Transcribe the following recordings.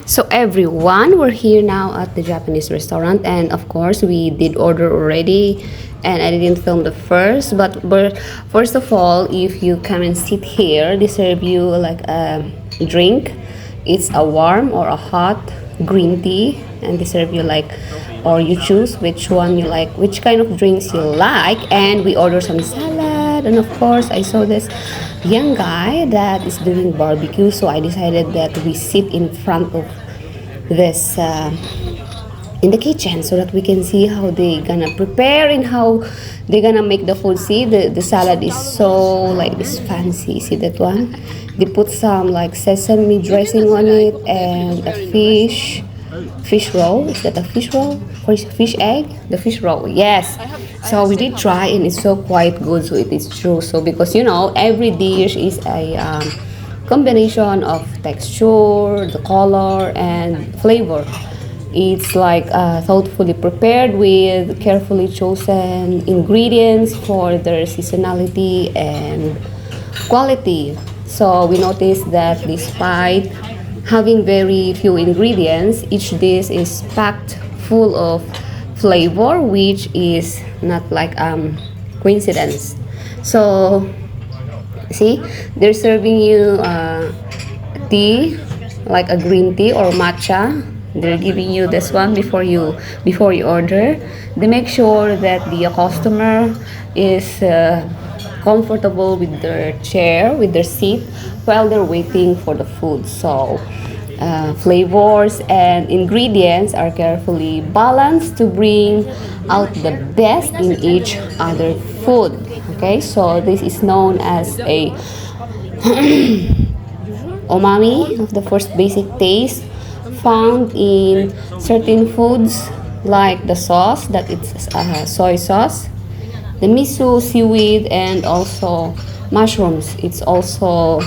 So everyone, we're here now at the Japanese restaurant, and of course we did order already, and I didn't film the first. But first of all, if you come and sit here, they serve you like a drink. It's a warm or a hot green tea, and they serve you like, or you choose which one you like, which kind of drinks you like, and we order some salad, and of course I saw this young guy that is doing barbecue, so I decided that we sit in front of this in the kitchen so that we can see how they gonna prepare and how they gonna make the food. See, the salad is so like this fancy. See that one, they put some like sesame dressing on it, and a fish roll. Is that a fish roll? Or is it fish egg? The fish roll, yes. So we did try, and it's so quite good. So it is true. So because every dish is a combination of texture, the color, and flavor. It's like thoughtfully prepared with carefully chosen ingredients for their seasonality and quality. So we noticed that despite having very few ingredients, each dish is packed full of flavor, which is not like coincidence. So see, they're serving you tea, like a green tea or matcha. They're giving you this one before you order. They make sure that the customer is comfortable with their chair, with their seat, while they're waiting for the food. So flavors and ingredients are carefully balanced to bring out the best in each other food. Okay, so this is known as a umami, of the first basic taste found in certain foods like the sauce, that it's soy sauce, the miso, seaweed, and also mushrooms. It's also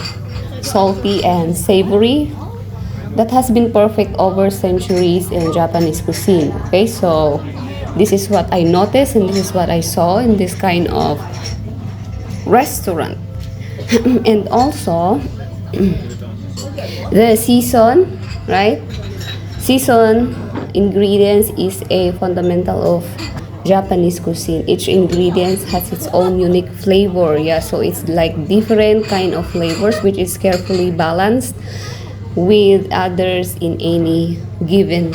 salty and savory. That has been perfect over centuries in Japanese cuisine. Okay, so this is what I noticed, and this is what I saw in this kind of restaurant. And also the season, right? Season ingredients is a fundamental of Japanese cuisine. Each ingredient has its own unique flavor. Yeah, so it's like different kind of flavors, which is carefully balanced with others in any given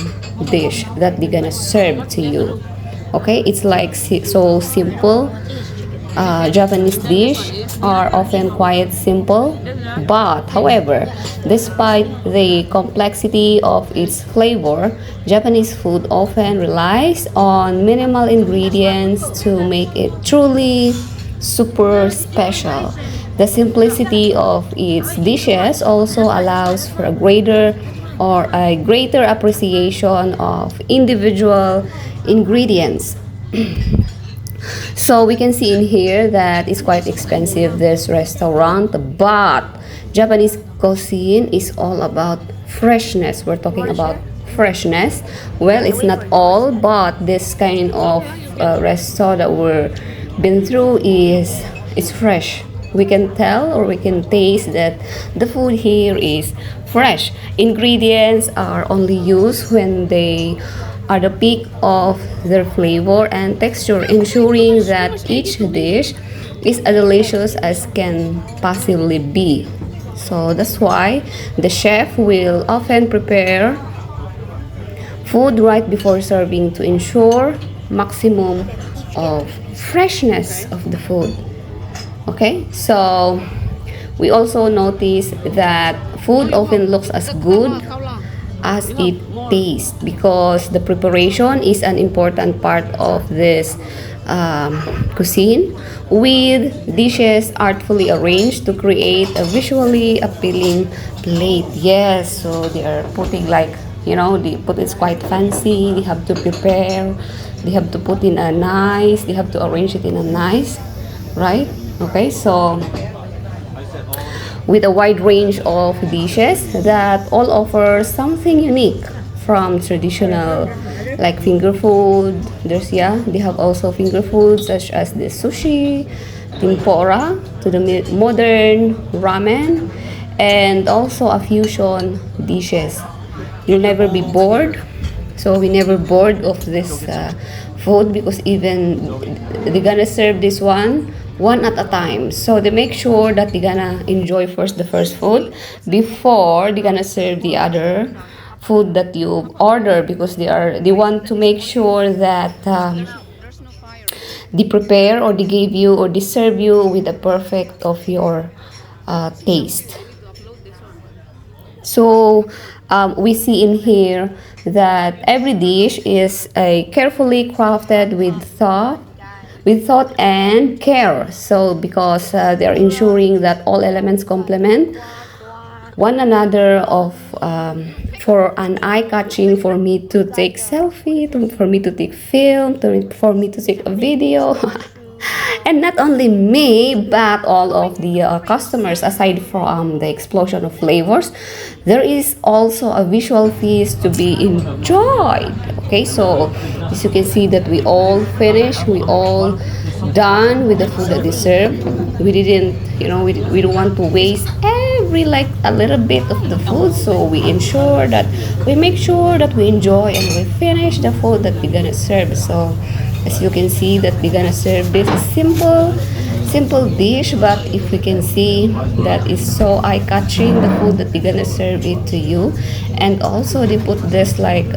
dish that they're gonna serve to you. Okay, it's like so simple. Japanese dish are often quite simple, but however, despite the complexity of its flavor, Japanese food often relies on minimal ingredients to make it truly super special. The simplicity of its dishes also allows for a greater appreciation of individual ingredients. So we can see in here that it's quite expensive, this restaurant, but Japanese cuisine is all about freshness. We're talking about freshness. Well, it's not all, but this kind of restaurant that we're been through is fresh. We can tell or we can taste that the food here is fresh. Ingredients are only used when they are the peak of their flavor and texture, ensuring that each dish is as delicious as can possibly be. So that's why the chef will often prepare food right before serving to ensure maximum of freshness of the food. Okay, so we also notice that food often looks as good as it tastes because the preparation is an important part of this cuisine, with dishes artfully arranged to create a visually appealing plate. Yes, so they are putting like, they put it's quite fancy. They have to prepare, they have to put in a nice, they have to arrange it in a nice, right? Okay, so with a wide range of dishes that all offer something unique, from traditional like finger food. They have also finger foods such as the sushi, tempura, to the modern ramen, and also a fusion dishes. you'll never be bored. So we never bored of this food because even they're gonna serve this one at a time. So they make sure that they're gonna enjoy first the first food before they're gonna serve the other food that you order, because they want to make sure that they prepare or they give you or they serve you with the perfect of your taste. So we see in here that every dish is carefully crafted with thought and care. So because they are ensuring that all elements complement one another of for an eye-catching, for me to take selfie, for me to take film, for me to take a video. And not only me, but all of the customers. Aside from the explosion of flavors, there is also a visual feast to be enjoyed. Okay, so as you can see that we all finished, we all done with the food that they served. We didn't, we don't want to waste every like a little bit of the food, so we make sure that we enjoy and we finish the food that we're gonna serve. So as you can see that we're gonna serve this simple dish, but if we can see that is so eye-catching, the food that we're gonna serve it to you. And also they put this like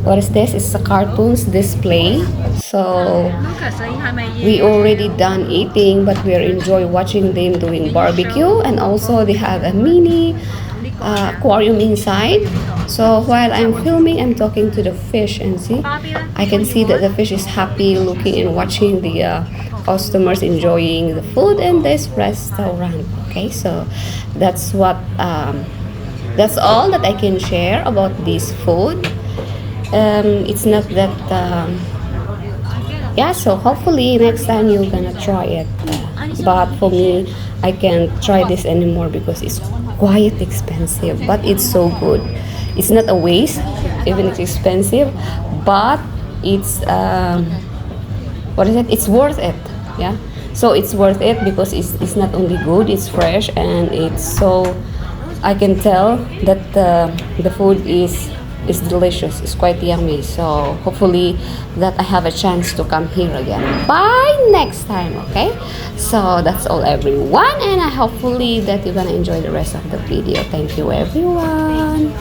what is this? It's a cartoons display. So we already done eating, but we are enjoy watching them doing barbecue. And also they have a mini aquarium inside. So while I'm filming, I'm talking to the fish, and see, I can see that the fish is happy looking and watching the customers enjoying the food in this restaurant. Okay, so that's what that's all that I can share about this food. It's not that yeah, so hopefully next time you're gonna try it, but for me I can't try this anymore because it's quite expensive, but it's so good. It's not a waste, even it's expensive, but it's what is it, it's worth it. Yeah, so it's worth it because it's not only good, it's fresh, and it's so, I can tell that the food is delicious. It's quite yummy. So hopefully that I have a chance to come here again by next time. Okay, so that's all everyone, and I hopefully that you're gonna enjoy the rest of the video. Thank you everyone.